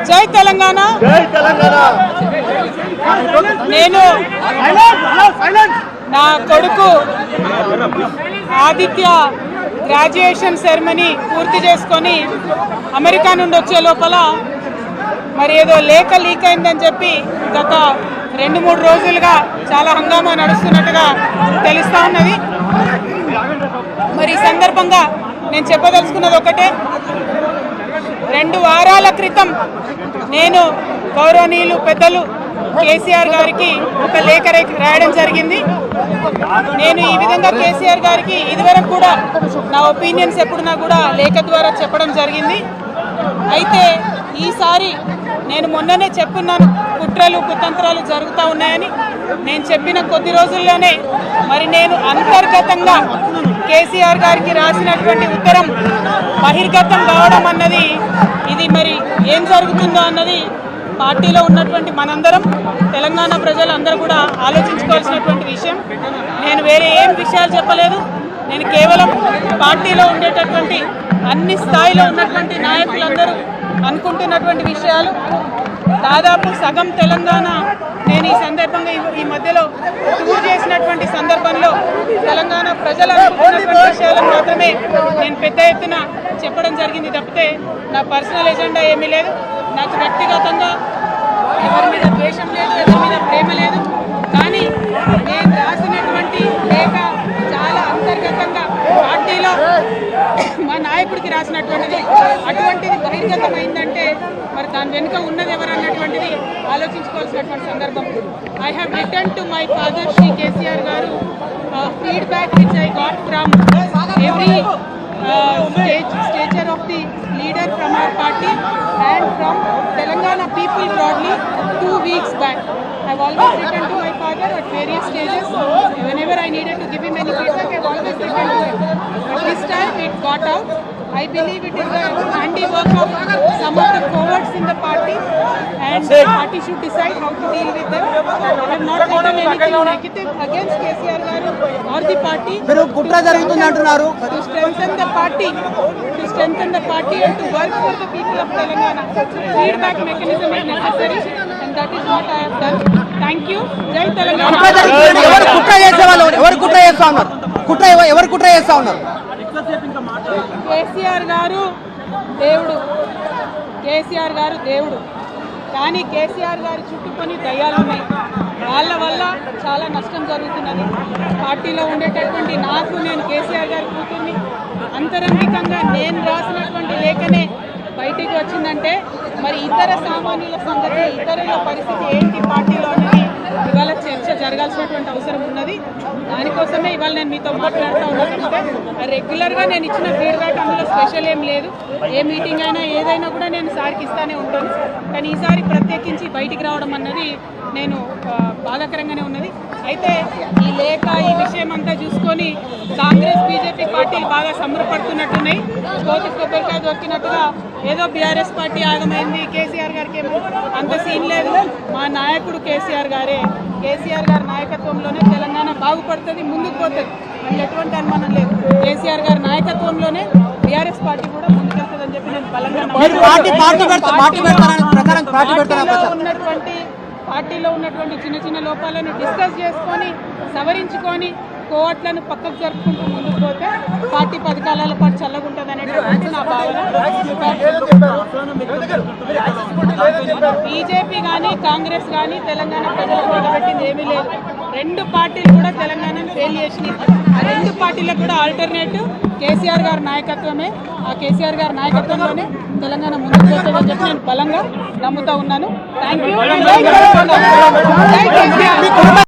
జై తెలంగాణ. నేను నా కొడుకు ఆదిత్య గ్రాడ్యుయేషన్ సెరమనీ పూర్తి చేసుకొని అమెరికా నుండి వచ్చే లోపల మరి ఏదో లేఖ లీక్ అయిందని చెప్పి గత 2-3 రోజులుగా చాలా హంగామా నడుస్తున్నట్టుగా తెలుస్తూ ఉన్నది. మరి ఈ సందర్భంగా నేను చెప్పదలుచుకున్నది ఒకటే, 2 వారాల క్రితం నేను గౌరవనీయులు పెద్దలు కేసీఆర్ గారికి ఒక లేఖ రాయడం జరిగింది. నేను ఈ విధంగా కేసీఆర్ గారికి ఇదివరకు కూడా నా ఒపీనియన్స్ ఎప్పుడున్నా కూడా లేఖ ద్వారా చెప్పడం జరిగింది. అయితే ఈసారి నేను మొన్ననే చెప్పున్నాను, కుట్రలు కుతంత్రాలు జరుగుతూ ఉన్నాయని. నేను చెప్పిన కొద్ది రోజుల్లోనే మరి నేను అంతర్గతంగా కేసీఆర్ గారికి రాసినటువంటి ఉత్తరం బహిర్గతం కావడం అన్నది, ఇది మరి ఏం జరుగుతుందో అన్నది పార్టీలో ఉన్నటువంటి మనందరం, తెలంగాణ ప్రజలందరూ కూడా ఆలోచించుకోవాల్సినటువంటి విషయం. నేను వేరే ఏం విషయాలు చెప్పలేదు. నేను కేవలం పార్టీలో ఉండేటటువంటి అన్ని స్థాయిలో ఉన్నటువంటి నాయకులందరూ అనుకుంటున్నటువంటి విషయాలు. దాదాపు సగం తెలంగాణ నేను ఈ సందర్భంగా ఈ మధ్యలో టూర్ చేసినటువంటి సందర్భంలో తెలంగాణ ప్రజలు అనుకుంటున్నటువంటి విషయాలను మాత్రమే నేను పెద్ద ఎత్తున చెప్పడం జరిగింది తప్పితే నా పర్సనల్ ఎజెండా ఏమీ లేదు. నాకు వ్యక్తిగతంగా ఎవరి మీద ద్వేషం లేదు, ఎవరి మీద ప్రేమ లేదు. కానీ నేను రాసినటువంటి లేఖ చాలా అంతర్గతంగా పార్టీలో మా నాయకుడికి రాసినటువంటిది. అటువంటిది బహిర్గతమైందంటే మరి దాని వెనుక ఉన్నది ఎవరు అన్నటువంటిది ఆలోచించుకోవాల్సినటువంటి సందర్భం. I have return to my father Shri KCR garu feedback which I got from every stature of the leader from our party and from Telangana people broadly 2 weeks back. I have always written to my father at various stages. Whenever I needed to give him any feedback, I have always written to him. But this time it got out. I believe it is the handiwork of some of the cowards in the party, and the party should decide how to deal with them. I have not written anything negative against KCR garu or the party. To strengthen the party and to work for the people of Telangana. Feedback mechanism is necessary, and that is what I have done. Thank you. Jai Telangana. KCR గారు దేవుడు, కేసీఆర్ గారు దేవుడు. కానీ కేసీఆర్ గారు చుట్టుకొని దయ్యాలు ఉన్నాయి. వాళ్ళ వల్ల చాలా నష్టం జరుగుతున్నది. పార్టీలో ఉండేటటువంటి నాకు, నేను కేసీఆర్ గారి కూతుర్ని, అంతరంగికంగా నేను రాసినటువంటి లేఖనే బయటికి వచ్చిందంటే మరి ఇతర సామాన్యుల సంగతి, ఇతరుల పరిస్థితి ఏంటి పార్టీలో అనేది ఇవాళ చర్చ జరగాల్సినటువంటి అవసరం ఉన్నది. దానికోసమే ఇవాళ నేను మీతో మాట్లాడుతూ ఉన్నాను. రెగ్యులర్గా నేను ఇచ్చిన ఫీడ్బ్యాక్ అందులో స్పెషల్ ఏం లేదు. ఏ మీటింగ్ అయినా ఏదైనా కూడా నేను సార్కి ఇస్తానే ఉంటాను. కానీ ఈసారి ప్రత్యేకించి బయటికి రావడం అన్నది నేను బాధాకరంగానే ఉన్నది. అయితే ఈ లేఖ, ఈ విషయం అంతా చూసుకొని కాంగ్రెస్ బీజేపీ పార్టీలు బాగా సంబరపడుతున్నట్టున్నాయి. కోతి కొబ్బరికాయ దొరికినట్టుగా ఏదో బీఆర్ఎస్ పార్టీ ఆగమైంది, కేసీఆర్ గారికి ఏమో అంత సీన్ లేదు. మా నాయకుడు కేసీఆర్ గారే, కేసీఆర్ గారి నాయకత్వంలోనే తెలంగాణ బాగుపడుతుంది, ముందుకు పోతుంది. అందులో ఎటువంటి అనుమానం లేదు. కేసీఆర్ గారి నాయకత్వంలోనే బీఆర్ఎస్ పార్టీ కూడా ముందుకెళ్తుందని చెప్పి నేను బలంగా పార్టీలో ఉన్నటువంటి చిన్న చిన్న లోపాలను డిస్కస్ చేసుకొని సవరించుకొని కోవట్లను పక్కకు జరుపుకుంటూ ముందుకు పోతే పార్టీ 10 కాలాల పాటు చల్లగుంటుంది అనేటువంటి నా భావన. బీజేపీ కానీ కాంగ్రెస్ కానీ తెలంగాణ ప్రజలకు మొదలుపెట్టింది ఏమీ లేదు. 2 పార్టీలు కూడా తెలంగాణను ఫెయిల్ చేసినాయి. ఆ 2 పార్టీలకు కూడా ఆల్టర్నేటివ్ కేసీఆర్ గారి నాయకత్వమే. ఆ కేసీఆర్ గారి నాయకత్వంలోనే తెలంగాణ ముందుకు పోతుందని చెప్పి నేను బలంగా నమ్ముతా ఉన్నాను. Thank you.